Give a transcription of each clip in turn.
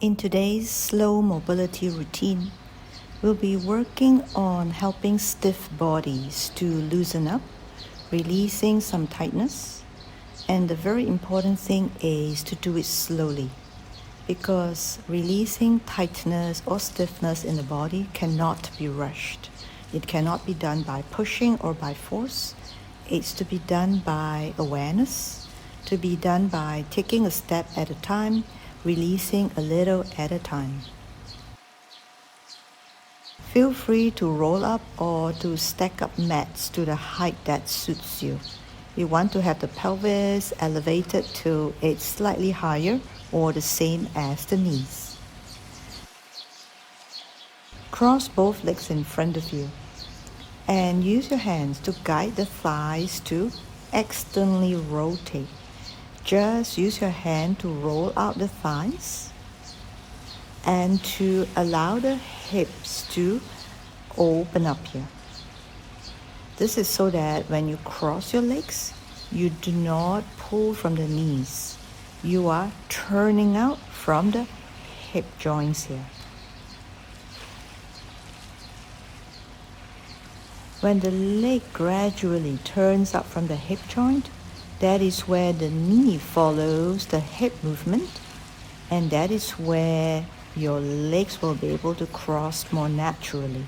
In today's slow mobility routine, we'll be working on helping stiff bodies to loosen up, releasing some tightness, and the very important thing is to do it slowly, because releasing tightness or stiffness in the body cannot be rushed. It cannot be done by pushing or by force. It's to be done by awareness, to be done by taking a step at a time, releasing a little at a time. Feel free to roll up or to stack up mats to the height that suits you. You want to have the pelvis elevated to it's slightly higher or the same as the knees. Cross both legs in front of you and use your hands to guide the thighs to externally rotate. Just use your hand to roll out the thighs and to allow the hips to open up here. This is so that when you cross your legs, you do not pull from the knees. You are turning out from the hip joints here. When the leg gradually turns up from the hip joint, that is where the knee follows the hip movement, and that is where your legs will be able to cross more naturally.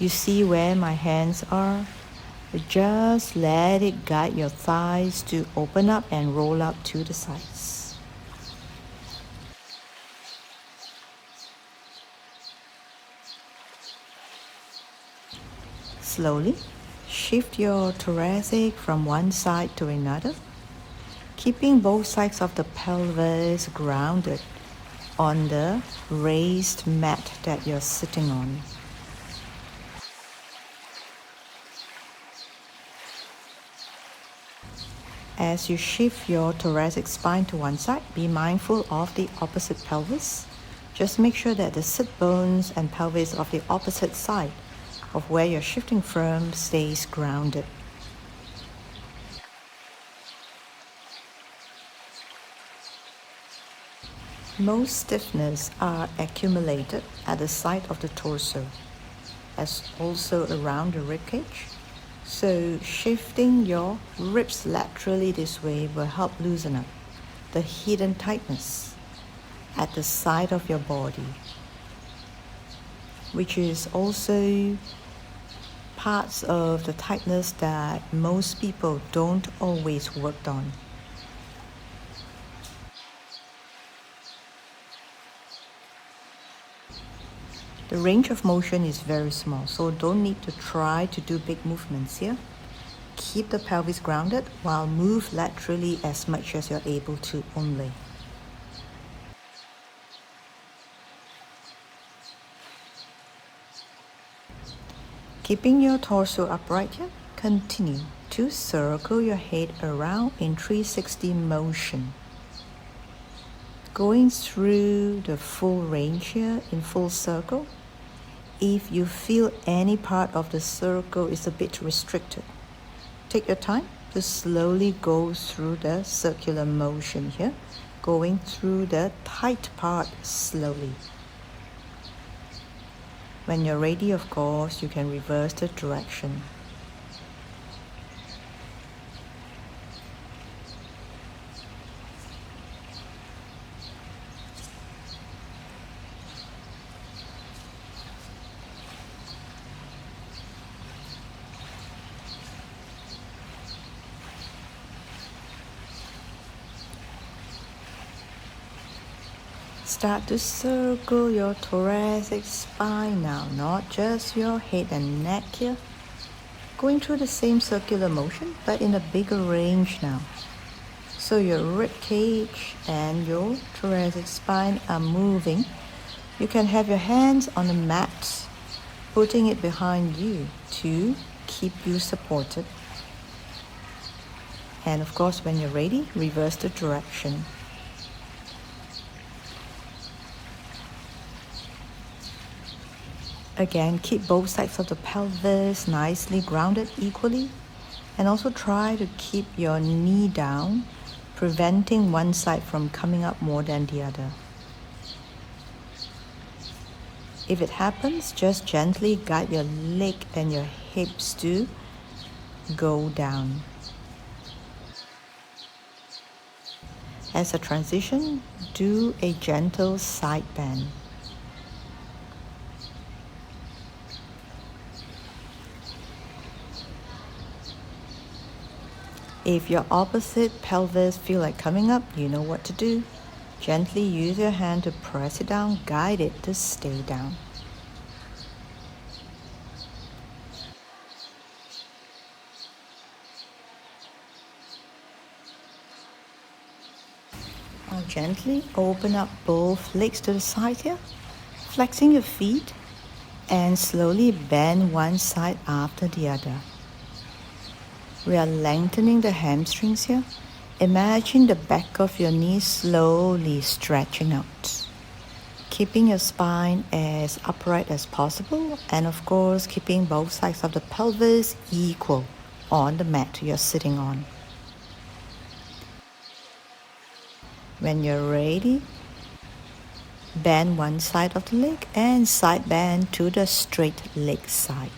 You see where my hands are? Just let it guide your thighs to open up and roll up to the sides. Slowly shift your thoracic from one side to another, keeping both sides of the pelvis grounded on the raised mat that you're sitting on. As you shift your thoracic spine to one side, be mindful of the opposite pelvis. Just make sure that the sit bones and pelvis of the opposite side of where you're shifting from stays grounded. Most stiffness are accumulated at the side of the torso, as also around the ribcage. So shifting your ribs laterally this way will help loosen up the hidden tightness at the side of your body, which is also parts of the tightness that most people don't always work on. The range of motion is very small, so don't need to try to do big movements here. Keep the pelvis grounded while move laterally as much as you're able to only. Keeping your torso upright here, continue to circle your head around in 360 motion. Going through the full range here in full circle. If you feel any part of the circle is a bit restricted, take your time to slowly go through the circular motion here, going through the tight part slowly. When you're ready, of course, you can reverse the direction. Start to circle your thoracic spine now, not just your head and neck here. Going through the same circular motion, but in a bigger range now. So your rib cage and your thoracic spine are moving. You can have your hands on the mat, putting it behind you to keep you supported. And of course, when you're ready, reverse the direction. Again, keep both sides of the pelvis nicely grounded equally. And also try to keep your knee down, preventing one side from coming up more than the other. If it happens, just gently guide your leg and your hips to go down. As a transition, do a gentle side bend. If your opposite pelvis feel like coming up, you know what to do. Gently use your hand to press it down, guide it to stay down. Now gently open up both legs to the side here, flexing your feet, and slowly bend one side after the other. We are lengthening the hamstrings here. Imagine the back of your knee slowly stretching out, keeping your spine as upright as possible, and of course keeping both sides of the pelvis equal on the mat you're sitting on. When you're ready, bend one side of the leg and side bend to the straight leg side.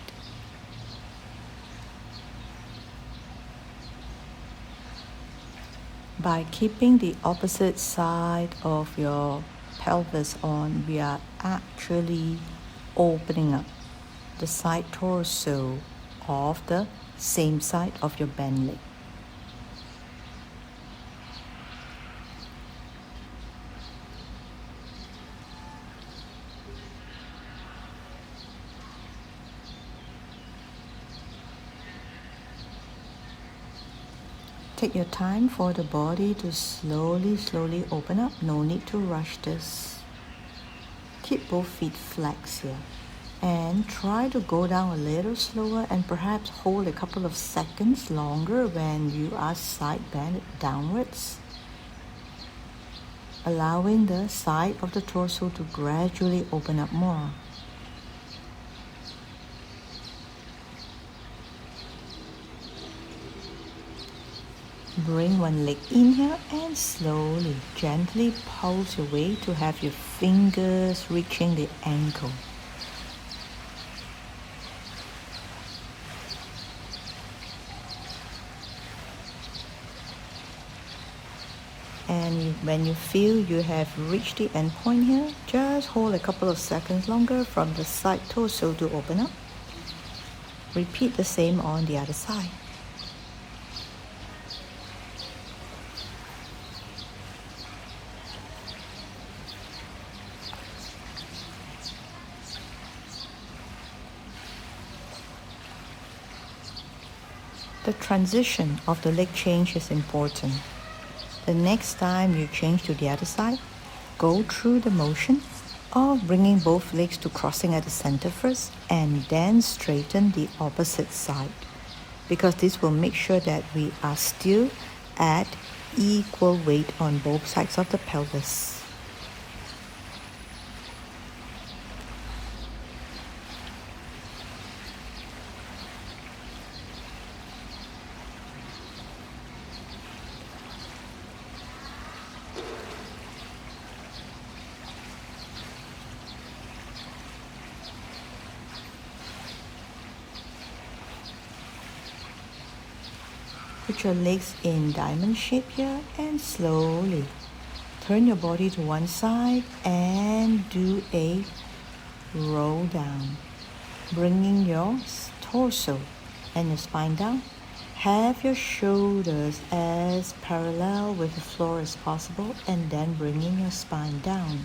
By keeping the opposite side of your pelvis on, we are actually opening up the side torso of the same side of your bent leg. Take your time for the body to slowly open up. No need to rush this. Keep both feet flexed here. And try to go down a little slower and perhaps hold a couple of seconds longer when you are side bent downwards, allowing the side of the torso to gradually open up more. Bring one leg in here and slowly, gently pulse your way to have your fingers reaching the ankle. And when you feel you have reached the end point here, just hold a couple of seconds longer from the side torso to open up. Repeat the same on the other side. The transition of the leg change is important. The next time you change to the other side, go through the motion of bringing both legs to crossing at the center first and then straighten the opposite side, because this will make sure that we are still at equal weight on both sides of the pelvis. Put your legs in diamond shape here and slowly turn your body to one side and do a roll down, bringing your torso and your spine down. Have your shoulders as parallel with the floor as possible, and then bringing your spine down.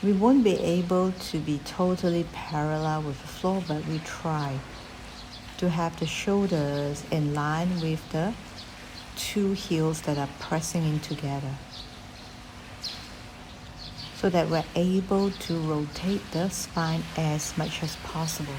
We won't be able to be totally parallel with the floor, but we try to have the shoulders in line with the two heels that are pressing in together, so that we're able to rotate the spine as much as possible.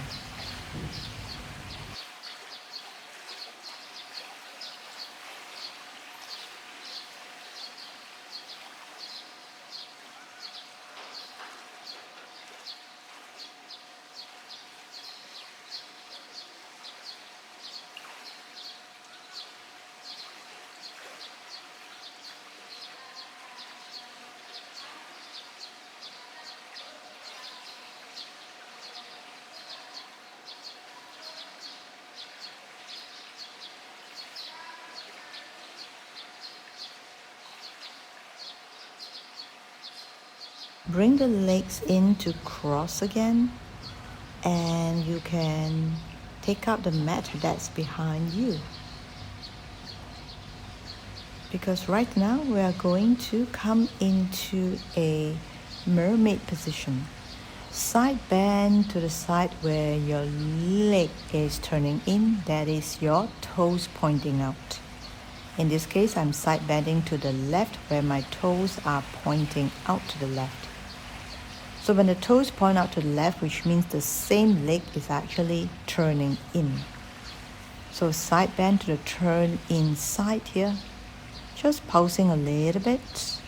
Bring the legs in to cross again, and you can take out the mat that's behind you. Because right now we are going to come into a mermaid position. Side bend to the side where your leg is turning in, that is your toes pointing out. In this case, I'm side bending to the left where my toes are pointing out to the left. So when the toes point out to the left, which means the same leg is actually turning in. So side bend to the turn inside here, just pulsing a little bit.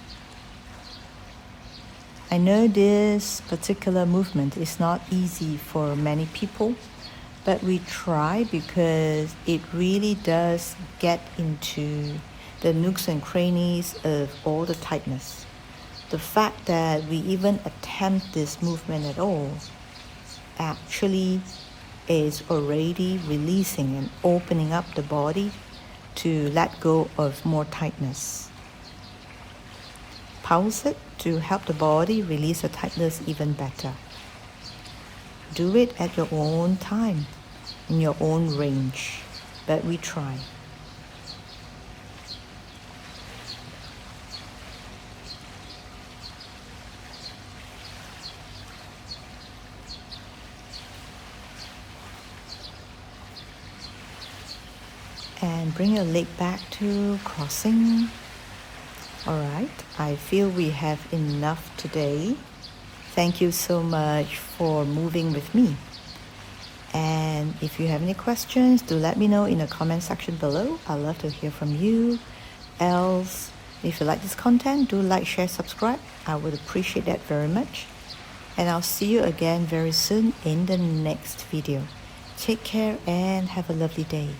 I know this particular movement is not easy for many people, but we try because it really does get into the nooks and crannies of all the tightness. The fact that we even attempt this movement at all actually is already releasing and opening up the body to let go of more tightness. Pulse it to help the body release the tightness even better. Do it at your own time, in your own range, but we try. And bring your leg back to crossing. Alright, I feel we have enough today. Thank you so much for moving with me. And if you have any questions, do let me know in the comment section below. I'd love to hear from you. Else, if you like this content, do like, share, subscribe. I would appreciate that very much. And I'll see you again very soon in the next video. Take care and have a lovely day.